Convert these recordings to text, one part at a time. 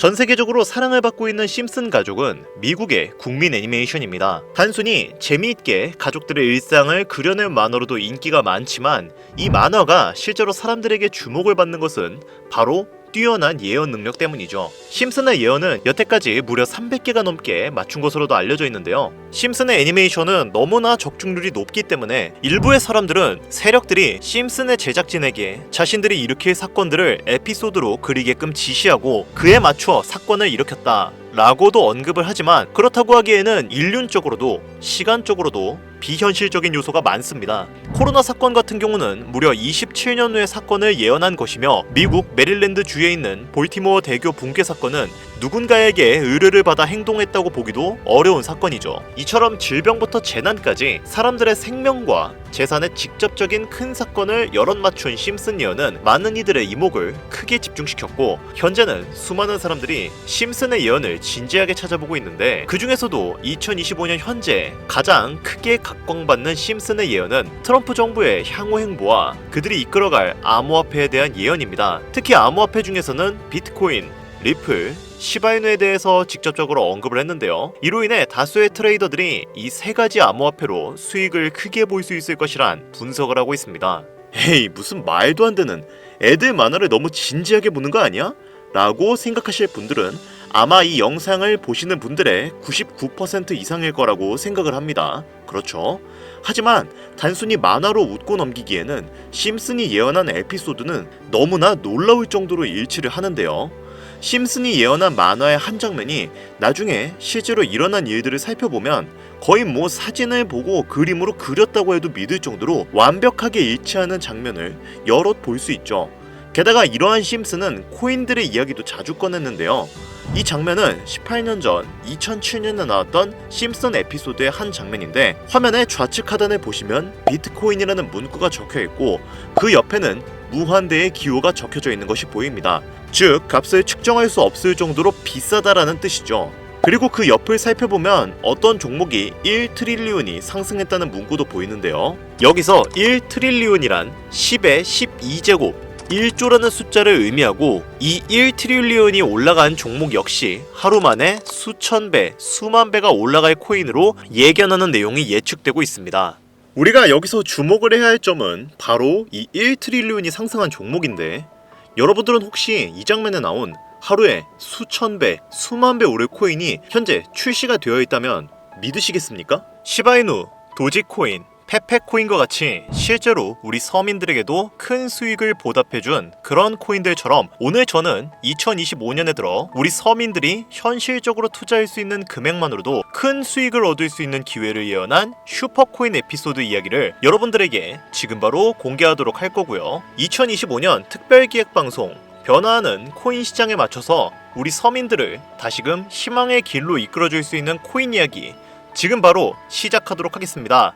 전 세계적으로 사랑을 받고 있는 심슨 가족은 미국의 국민 애니메이션입니다. 단순히 재미있게 가족들의 일상을 그려낸 만화로도 인기가 많지만 이 만화가 실제로 사람들에게 주목을 받는 것은 바로 뛰어난 예언 능력 때문이죠. 심슨의 예언은 여태까지 무려 300개가 넘게 맞춘 것으로도 알려져 있는데요. 심슨의 애니메이션은 너무나 적중률이 높기 때문에 일부의 사람들은 세력들이 심슨의 제작진에게 자신들이 일으킬 사건들을 에피소드로 그리게끔 지시하고 그에 맞춰 사건을 일으켰다 라고도 언급을 하지만, 그렇다고 하기에는 인륜적으로도 시간적으로도 비현실적인 요소가 많습니다. 코로나 사건 같은 경우는 무려 27년 후의 사건을 예언한 것이며, 미국 메릴랜드 주에 있는 볼티모어 대교 붕괴 사건은 누군가에게 의뢰를 받아 행동했다고 보기도 어려운 사건이죠. 이처럼 질병부터 재난까지 사람들의 생명과 재산에 직접적인 큰 사건을 여럿 맞춘 심슨 예언은 많은 이들의 이목을 크게 집중시켰고, 현재는 수많은 사람들이 심슨의 예언을 진지하게 찾아보고 있는데, 그 중에서도 2025년 현재 가장 크게 각광받는 심슨의 예언은 트럼프 정부의 향후 행보와 그들이 이끌어갈 암호화폐에 대한 예언입니다. 특히 암호화폐 중에서는 비트코인, 리플, 시바이누에 대해서 직접적으로 언급을 했는데요. 이로 인해 다수의 트레이더들이 이 세 가지 암호화폐로 수익을 크게 볼 수 있을 것이란 분석을 하고 있습니다. 에이, 무슨 말도 안 되는, 애들 만화를 너무 진지하게 보는 거 아니야? 라고 생각하실 분들은 아마 이 영상을 보시는 분들의 99% 이상일 거라고 생각을 합니다. 그렇죠? 하지만 단순히 만화로 웃고 넘기기에는 심슨이 예언한 에피소드는 너무나 놀라울 정도로 일치를 하는데요. 심슨이 예언한 만화의 한 장면이 나중에 실제로 일어난 일들을 살펴보면 거의 사진을 보고 그림으로 그렸다고 해도 믿을 정도로 완벽하게 일치하는 장면을 여럿 볼 수 있죠. 게다가 이러한 심슨은 코인들의 이야기도 자주 꺼냈는데요. 이 장면은 18년 전 2007년에 나왔던 심슨 에피소드의 한 장면인데, 화면의 좌측 하단에 보시면 비트코인이라는 문구가 적혀있고 그 옆에는 무한대의 기호가 적혀져 있는 것이 보입니다. 즉, 값을 측정할 수 없을 정도로 비싸다라는 뜻이죠. 그리고 그 옆을 살펴보면 어떤 종목이 1트릴리온이 상승했다는 문구도 보이는데요. 여기서 1트릴리온이란 10의 12제곱 1조라는 숫자를 의미하고, 이 1트릴리온이 올라간 종목 역시 하루 만에 수천 배, 수만 배가 올라갈 코인으로 예견하는 내용이 예측되고 있습니다. 우리가 여기서 주목을 해야 할 점은 바로 이 1트릴리온이 상승한 종목인데, 여러분들은 혹시 이 장면에 나온 하루에 수천 배, 수만 배 오를 코인이 현재 출시가 되어 있다면 믿으시겠습니까? 시바이누, 도지코인, 페페코인과 같이 실제로 우리 서민들에게도 큰 수익을 보답해준 그런 코인들처럼, 오늘 저는 2025년에 들어 우리 서민들이 현실적으로 투자할 수 있는 금액만으로도 큰 수익을 얻을 수 있는 기회를 예언한 슈퍼코인 에피소드 이야기를 여러분들에게 지금 바로 공개하도록 할 거고요. 2025년 특별기획방송 변화하는 코인 시장에 맞춰서 우리 서민들을 다시금 희망의 길로 이끌어줄 수 있는 코인 이야기 지금 바로 시작하도록 하겠습니다.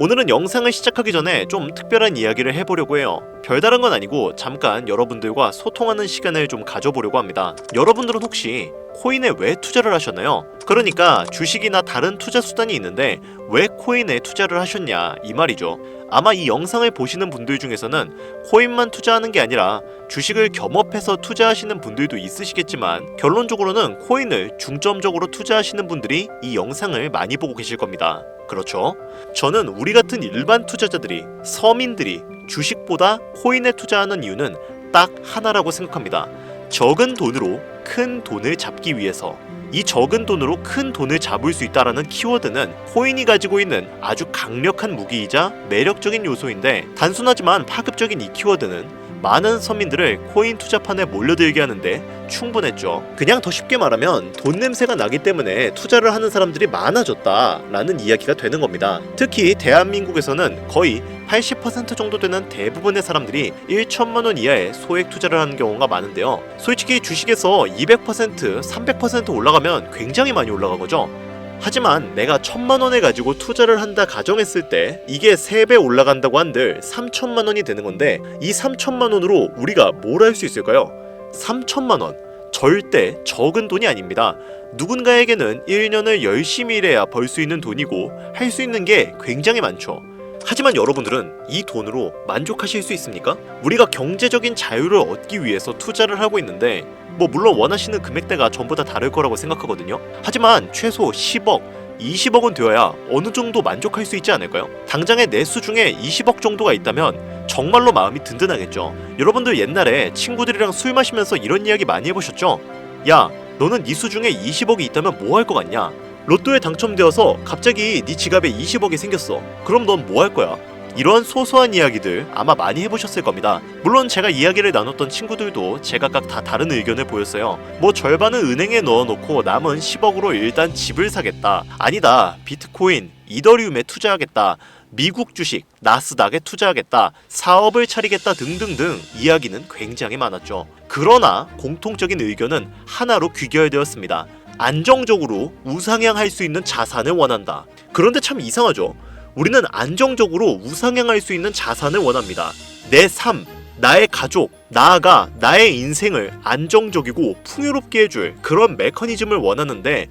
오늘은 영상을 시작하기 전에 좀 특별한 이야기를 해보려고 해요. 별다른 건 아니고 잠깐 여러분들과 소통하는 시간을 좀 가져보려고 합니다. 여러분들은 혹시 코인에 왜 투자를 하셨나요? 그러니까 주식이나 다른 투자 수단이 있는데 왜 코인에 투자를 하셨냐 이 말이죠. 아마 이 영상을 보시는 분들 중에서는 코인만 투자하는 게 아니라 주식을 겸업해서 투자하시는 분들도 있으시겠지만, 결론적으로는 코인을 중점적으로 투자하시는 분들이 이 영상을 많이 보고 계실 겁니다. 그렇죠? 저는 우리 같은 일반 투자자들이, 서민들이 주식보다 코인에 투자하는 이유는 딱 하나라고 생각합니다. 적은 돈으로 큰 돈을 잡기 위해서. 이 적은 돈으로 큰 돈을 잡을 수 있다라는 키워드는 코인이 가지고 있는 아주 강력한 무기이자 매력적인 요소인데, 단순하지만 파급적인 이 키워드는 많은 서민들을 코인 투자판에 몰려들게 하는데 충분했죠. 그냥 더 쉽게 말하면 돈 냄새가 나기 때문에 투자를 하는 사람들이 많아졌다라는 이야기가 되는 겁니다. 특히 대한민국에서는 거의 80% 정도 되는 대부분의 사람들이 1천만 원 이하의 소액 투자를 하는 경우가 많은데요. 솔직히 주식에서 200%, 300% 올라가면 굉장히 많이 올라간 거죠. 하지만 내가 1,000만 원을 가지고 투자를 한다 가정했을 때 이게 3배 올라간다고 한들 3천만 원이 되는 건데, 이 3천만 원으로 우리가 뭘 할 수 있을까요? 3천만 원. 절대 적은 돈이 아닙니다. 누군가에게는 1년을 열심히 일해야 벌 수 있는 돈이고 할 수 있는 게 굉장히 많죠. 하지만 여러분들은 이 돈으로 만족하실 수 있습니까? 우리가 경제적인 자유를 얻기 위해서 투자를 하고 있는데 물론 원하시는 금액대가 전부 다 다를 거라고 생각하거든요. 하지만 최소 10억, 20억은 되어야 어느 정도 만족할 수 있지 않을까요? 당장의 내수 중에 20억 정도가 있다면 정말로 마음이 든든하겠죠. 여러분들 옛날에 친구들이랑 술 마시면서 이런 이야기 많이 해보셨죠? 야, 너는 네 수중에 20억이 있다면 뭐 할 것 같냐? 로또에 당첨되어서 갑자기 네 지갑에 20억이 생겼어. 그럼 넌 뭐 할 거야? 이러한 소소한 이야기들 아마 많이 해보셨을 겁니다. 물론 제가 이야기를 나눴던 친구들도 제각각 다 다른 의견을 보였어요. 절반은 은행에 넣어놓고 남은 10억으로 일단 집을 사겠다. 아니다, 비트코인, 이더리움에 투자하겠다. 미국 주식, 나스닥에 투자하겠다. 사업을 차리겠다 등등등 이야기는 굉장히 많았죠. 그러나 공통적인 의견은 하나로 귀결되었습니다. 안정적으로 우상향할 수 있는 자산을 원한다. 그런데 참 이상하죠. 우리는 안정적으로 우상향할 수 있는 자산을 원합니다. 내 삶, 나의 가족, 나아가 나의 인생을 안정적이고 풍요롭게 해줄 그런 메커니즘을 원하는데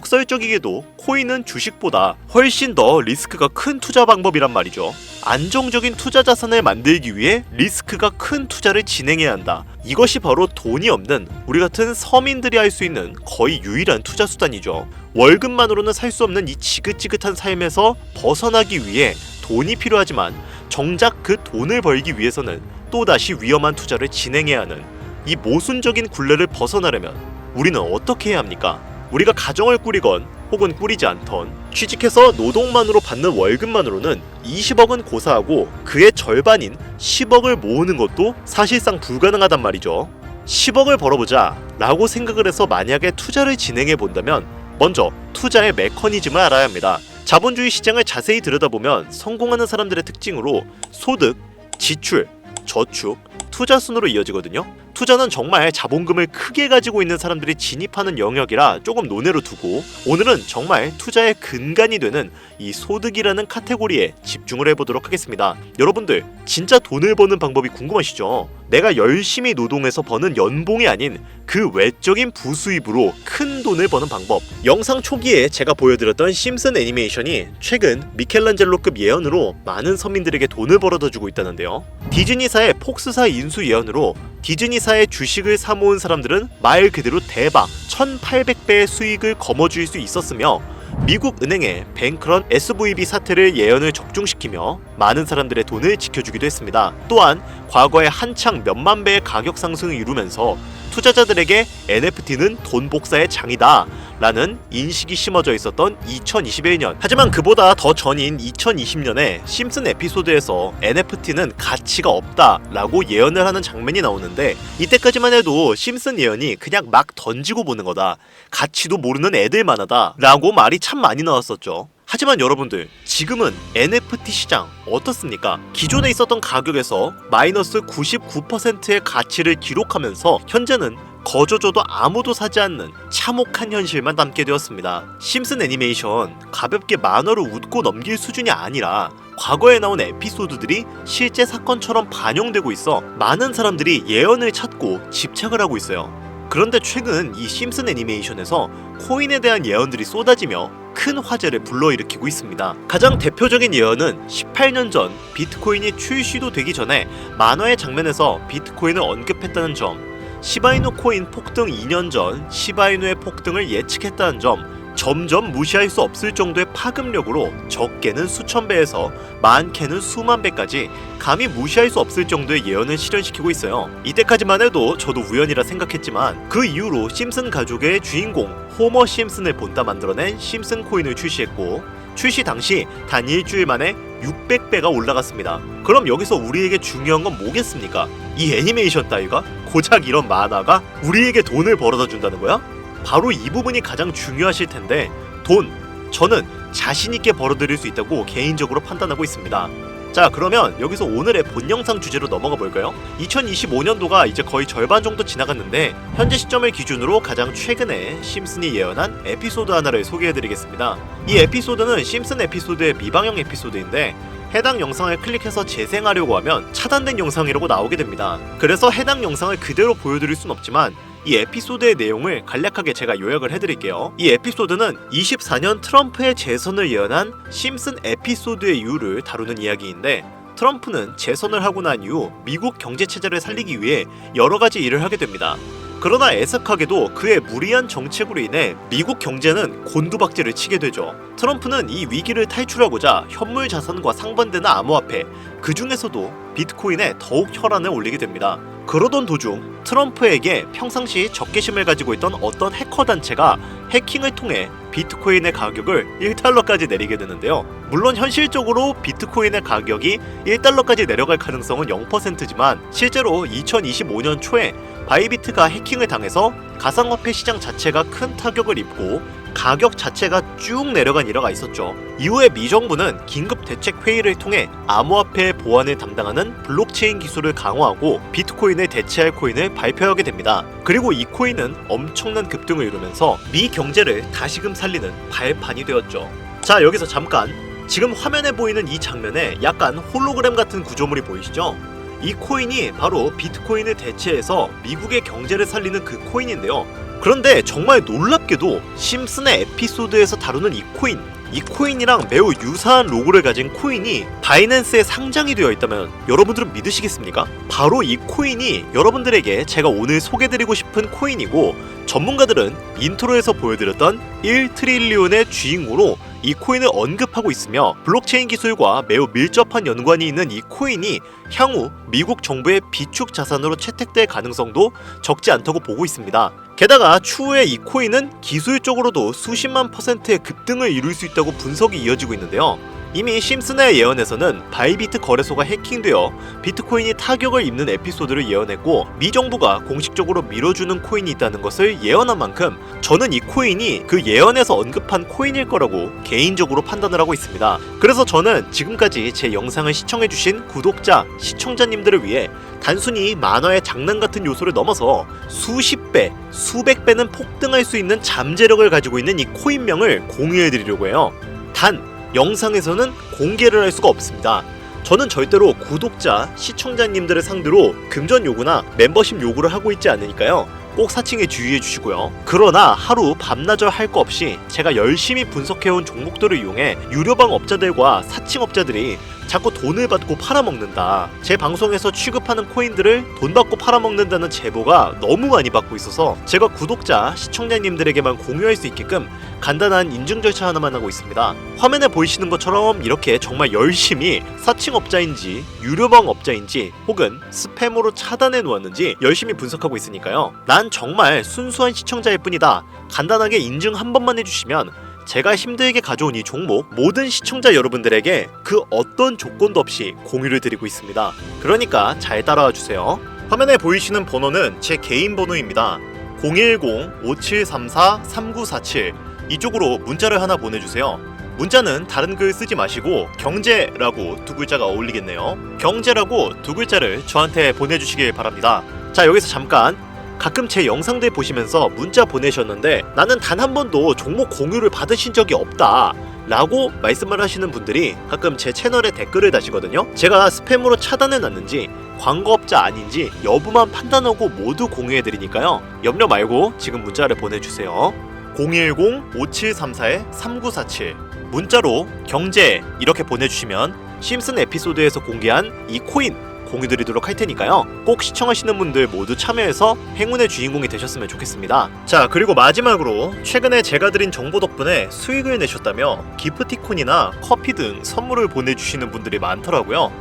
역설적이게도 코인은 주식보다 훨씬 더 리스크가 큰 투자 방법이란 말이죠. 안정적인 투자 자산을 만들기 위해 리스크가 큰 투자를 진행해야 한다. 이것이 바로 돈이 없는 우리 같은 서민들이 할 수 있는 거의 유일한 투자 수단이죠. 월급만으로는 살 수 없는 이 지긋지긋한 삶에서 벗어나기 위해 돈이 필요하지만 정작 그 돈을 벌기 위해서는 또다시 위험한 투자를 진행해야 하는 이 모순적인 굴레를 벗어나려면 우리는 어떻게 해야 합니까? 우리가 가정을 꾸리건 혹은 꾸리지 않던 취직해서 노동만으로 받는 월급만으로는 20억은 고사하고 그의 절반인 10억을 모으는 것도 사실상 불가능하단 말이죠. 10억을 벌어보자 라고 생각을 해서 만약에 투자를 진행해 본다면 먼저 투자의 메커니즘을 알아야 합니다. 자본주의 시장을 자세히 들여다보면 성공하는 사람들의 특징으로 소득, 지출, 저축, 투자 순으로 이어지거든요. 투자는 정말 자본금을 크게 가지고 있는 사람들이 진입하는 영역이라 조금 논외로 두고 오늘은 정말 투자의 근간이 되는 이 소득이라는 카테고리에 집중을 해보도록 하겠습니다. 여러분들 진짜 돈을 버는 방법이 궁금하시죠? 내가 열심히 노동해서 버는 연봉이 아닌 그 외적인 부수입으로 큰 돈을 버는 방법. 영상 초기에 제가 보여드렸던 심슨 애니메이션이 최근 미켈란젤로급 예언으로 많은 서민들에게 돈을 벌어다주고 있다는데요. 디즈니사의 폭스사 인수 예언으로 디즈니사의 주식을 사모은 사람들은 말 그대로 대박 1800배의 수익을 거머쥘 수 있었으며 미국 은행의 뱅크런 SVB 사태를 예언을 적중시키며 많은 사람들의 돈을 지켜주기도 했습니다. 또한 과거에 한창 몇만 배의 가격 상승을 이루면서 투자자들에게 NFT는 돈 복사의 장이다 라는 인식이 심어져 있었던 2021년. 하지만 그보다 더 전인 2020년에 심슨 에피소드에서 NFT는 가치가 없다 라고 예언을 하는 장면이 나오는데 이때까지만 해도 심슨 예언이 그냥 막 던지고 보는 거다, 가치도 모르는 애들만 하다 라고 말이 참 많이 나왔었죠. 하지만 여러분들 지금은 NFT 시장 어떻습니까? 기존에 있었던 가격에서 마이너스 99%의 가치를 기록하면서 현재는 거저줘도 아무도 사지 않는 참혹한 현실만 남게 되었습니다. 심슨 애니메이션 가볍게 만화로 웃고 넘길 수준이 아니라 과거에 나온 에피소드들이 실제 사건처럼 반영되고 있어 많은 사람들이 예언을 찾고 집착을 하고 있어요. 그런데 최근 이 심슨 애니메이션에서 코인에 대한 예언들이 쏟아지며 큰 화제를 불러일으키고 있습니다. 가장 대표적인 예언은 18년 전 비트코인이 출시도 되기 전에 만화의 장면에서 비트코인을 언급했다는 점, 시바이누 코인 폭등 2년 전 시바이누의 폭등을 예측했다는 점, 점점 무시할 수 없을 정도의 파급력으로 적게는 수천 배에서 많게는 수만 배까지 감히 무시할 수 없을 정도의 예언을 실현시키고 있어요. 이때까지만 해도 저도 우연이라 생각했지만 그 이후로 심슨 가족의 주인공 호머 심슨을 본따 만들어낸 심슨 코인을 출시했고 출시 당시 단 일주일 만에 600배가 올라갔습니다. 그럼 여기서 우리에게 중요한 건 뭐겠습니까? 이 애니메이션 따위가? 고작 이런 만화가 우리에게 돈을 벌어다 준다는 거야? 바로 이 부분이 가장 중요하실 텐데 돈, 저는 자신있게 벌어들일 수 있다고 개인적으로 판단하고 있습니다. 자, 그러면 여기서 오늘의 본 영상 주제로 넘어가 볼까요? 2025년도가 이제 거의 절반 정도 지나갔는데 현재 시점을 기준으로 가장 최근에 심슨이 예언한 에피소드 하나를 소개해드리겠습니다. 이 에피소드는 심슨 에피소드의 미방영 에피소드인데 해당 영상을 클릭해서 재생하려고 하면 차단된 영상이라고 나오게 됩니다. 그래서 해당 영상을 그대로 보여드릴 순 없지만 이 에피소드의 내용을 간략하게 제가 요약을 해드릴게요. 이 에피소드는 24년 트럼프의 재선을 예언한 심슨 에피소드의 이유를 다루는 이야기인데, 트럼프는 재선을 하고 난 이후 미국 경제체제를 살리기 위해 여러가지 일을 하게 됩니다. 그러나 애석하게도 그의 무리한 정책으로 인해 미국 경제는 곤두박질을 치게 되죠. 트럼프는 이 위기를 탈출하고자 현물 자산과 상반되는 암호화폐, 그 중에서도 비트코인에 더욱 혈안을 올리게 됩니다. 그러던 도중 트럼프에게 평상시 적개심을 가지고 있던 어떤 해커 단체가 해킹을 통해 비트코인의 가격을 1달러까지 내리게 되는데요. 물론 현실적으로 비트코인의 가격이 1달러까지 내려갈 가능성은 0%지만 실제로 2025년 초에 바이비트가 해킹을 당해서 가상화폐 시장 자체가 큰 타격을 입고 가격 자체가 쭉 내려간 일화가 있었죠. 이후에 미 정부는 긴급 대책 회의를 통해 암호화폐 보안을 담당하는 블록체인 기술을 강화하고 비트코인을 대체할 코인을 발표하게 됩니다. 그리고 이 코인은 엄청난 급등을 이루면서 미 경제를 다시금 살리는 발판이 되었죠. 자, 여기서 잠깐, 지금 화면에 보이는 이 장면에 약간 홀로그램 같은 구조물이 보이시죠? 이 코인이 바로 비트코인을 대체해서 미국의 경제를 살리는 그 코인인데요. 그런데 정말 놀랍게도 심슨의 에피소드에서 다루는 이 코인이랑 매우 유사한 로고를 가진 코인이 바이낸스에 상장이 되어 있다면 여러분들은 믿으시겠습니까? 바로 이 코인이 여러분들에게 제가 오늘 소개드리고 싶은 코인이고, 전문가들은 인트로에서 보여드렸던 1트릴리온의 주인공으로 이 코인을 언급하고 있으며, 블록체인 기술과 매우 밀접한 연관이 있는 이 코인이 향후 미국 정부의 비축 자산으로 채택될 가능성도 적지 않다고 보고 있습니다. 게다가 추후에 이 코인은 기술적으로도 수십만 %의 급등을 이룰 수 있다고 분석이 이어지고 있는데요. 이미 심슨의 예언에서는 바이비트 거래소가 해킹되어 비트코인이 타격을 입는 에피소드를 예언했고, 미 정부가 공식적으로 밀어주는 코인이 있다는 것을 예언한 만큼 저는 이 코인이 그 예언에서 언급한 코인일 거라고 개인적으로 판단을 하고 있습니다. 그래서 저는 지금까지 제 영상을 시청해주신 구독자, 시청자님들을 위해 단순히 만화의 장난 같은 요소를 넘어서 수십 배, 수백 배는 폭등할 수 있는 잠재력을 가지고 있는 이 코인명을 공유해드리려고 해요. 단, 영상에서는 공개를 할 수가 없습니다. 저는 절대로 구독자, 시청자님들을 상대로 금전 요구나 멤버십 요구를 하고 있지 않으니까요. 꼭 사칭에 주의해 주시고요. 그러나 하루 밤낮을 할 거 없이 제가 열심히 분석해온 종목들을 이용해 유료방 업자들과 사칭업자들이 자꾸 돈을 받고 팔아먹는다, 제 방송에서 취급하는 코인들을 돈 받고 팔아먹는다는 제보가 너무 많이 받고 있어서 제가 구독자, 시청자님들에게만 공유할 수 있게끔 간단한 인증 절차 하나만 하고 있습니다. 화면에 보이시는 것처럼 이렇게 정말 열심히 사칭업자인지 유료방 업자인지 혹은 스팸으로 차단해 놓았는지 열심히 분석하고 있으니까요. 난 정말 순수한 시청자일 뿐이다, 간단하게 인증 한 번만 해주시면 제가 힘들게 가져온 이 종목 모든 시청자 여러분들에게 그 어떤 조건도 없이 공유를 드리고 있습니다. 그러니까 잘 따라와 주세요. 화면에 보이시는 번호는 제 개인 번호입니다. 010-5734-3947 이쪽으로 문자를 하나 보내주세요. 문자는 다른 글 쓰지 마시고 경제라고 두 글자가 어울리겠네요. 경제라고 두 글자를 저한테 보내주시길 바랍니다. 자, 여기서 잠깐, 가끔 제 영상들 보시면서 문자 보내셨는데 나는 단 한 번도 종목 공유를 받으신 적이 없다 라고 말씀을 하시는 분들이 가끔 제 채널에 댓글을 다시거든요. 제가 스팸으로 차단해놨는지 광고업자 아닌지 여부만 판단하고 모두 공유해드리니까요. 염려 말고 지금 문자를 보내주세요. 010-5734-3947 문자로 경제 이렇게 보내주시면 심슨 에피소드에서 공개한 이 코인 공유드리도록 할 테니까요. 꼭 시청하시는 분들 모두 참여해서 행운의 주인공이 되셨으면 좋겠습니다. 자, 그리고 마지막으로 최근에 제가 드린 정보 덕분에 수익을 내셨다며 기프티콘이나 커피 등 선물을 보내주시는 분들이 많더라고요.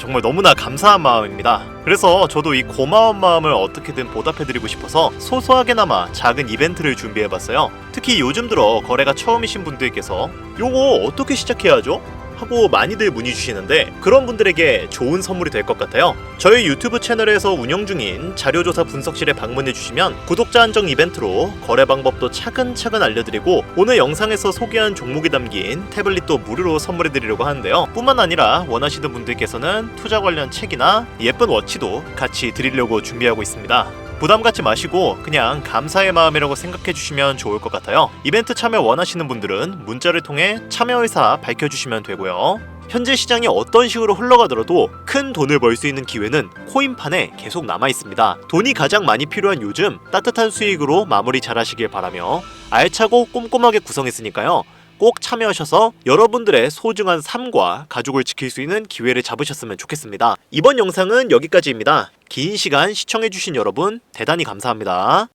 정말 너무나 감사한 마음입니다. 그래서 저도 이 고마운 마음을 어떻게든 보답해드리고 싶어서 소소하게나마 작은 이벤트를 준비해봤어요. 특히 요즘 들어 거래가 처음이신 분들께서 요거 어떻게 시작해야 하죠? 하고 많이들 문의 주시는데 그런 분들에게 좋은 선물이 될 것 같아요. 저희 유튜브 채널에서 운영 중인 자료조사 분석실에 방문해 주시면 구독자 한정 이벤트로 거래 방법도 차근차근 알려드리고 오늘 영상에서 소개한 종목이 담긴 태블릿도 무료로 선물해 드리려고 하는데요. 뿐만 아니라 원하시는 분들께서는 투자 관련 책이나 예쁜 워치도 같이 드리려고 준비하고 있습니다. 부담 갖지 마시고 그냥 감사의 마음이라고 생각해 주시면 좋을 것 같아요. 이벤트 참여 원하시는 분들은 문자를 통해 참여 의사 밝혀주시면 되고요. 현재 시장이 어떤 식으로 흘러가더라도 큰 돈을 벌 수 있는 기회는 코인판에 계속 남아 있습니다. 돈이 가장 많이 필요한 요즘 따뜻한 수익으로 마무리 잘 하시길 바라며, 알차고 꼼꼼하게 구성했으니까요. 꼭 참여하셔서 여러분들의 소중한 삶과 가족을 지킬 수 있는 기회를 잡으셨으면 좋겠습니다. 이번 영상은 여기까지입니다. 긴 시간 시청해주신 여러분 대단히 감사합니다.